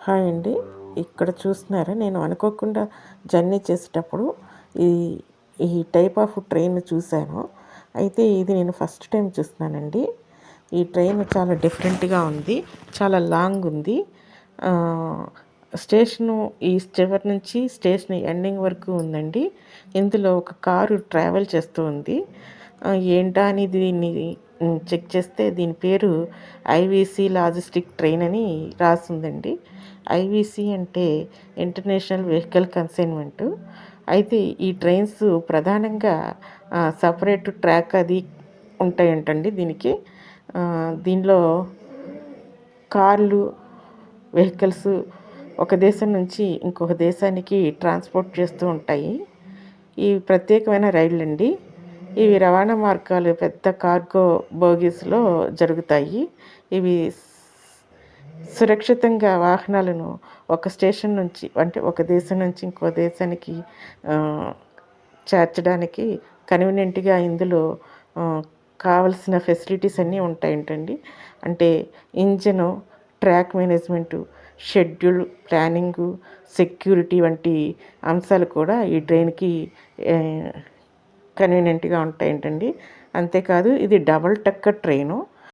Hi అండి. ఇక్కడ చూస్తున్నారా, నేను అనుకోకుండా జర్నీ చేసేటప్పుడు ఈ ఈ టైప్ ఆఫ్ ట్రైన్ చూశాను. అయితే ఇది నేను ఫస్ట్ టైం చూస్తున్నానండి. ఈ ట్రైన్ చాలా డిఫరెంట్గా ఉంది, చాలా లాంగ్ ఉంది. స్టేషను ఈ చివరి నుంచి స్టేషన్ ఎండింగ్ వరకు ఉందండి. ఇందులో ఒక కారు ట్రావెల్ చేస్తూ ఉంది. ఏంటా అని దీన్ని చెక్ చేస్తే దీని పేరు ఐవీసీ లాజిస్టిక్ ట్రైన్ అని రాసిందండి. ఐవీసీ అంటే ఇంటర్నేషనల్ వెహికల్ కన్సైన్మెంటు. అయితే ఈ ట్రైన్స్ ప్రధానంగా సపరేట్ ట్రాక్ అది ఉంటాయంటండి దీనికి. దీనిలో కార్లు, వెహికల్స్ ఒక దేశం నుంచి ఇంకొక దేశానికి ట్రాన్స్పోర్ట్ చేస్తూ ఉంటాయి. ఇవి ప్రత్యేకమైన రైళ్ళండి. ఇవి రవాణా మార్గాలు పెద్ద కార్గో బోగీస్లో జరుగుతాయి. ఇవి సురక్షితంగా వాహనాలను ఒక స్టేషన్ నుంచి, అంటే ఒక దేశం నుంచి ఇంకో దేశానికి చేర్చడానికి కన్వీనియంట్గా ఇందులో కావలసిన ఫెసిలిటీస్ అన్నీ ఉంటాయంటండి. అంటే engine, track management, schedule, planning, security వంటి అంశాలు కూడా ఈ ట్రైన్కి కన్వీనియంట్గా ఉంటాయంటండి. అంతేకాదు ఇది డబల్ టక్కర్ ట్రైను.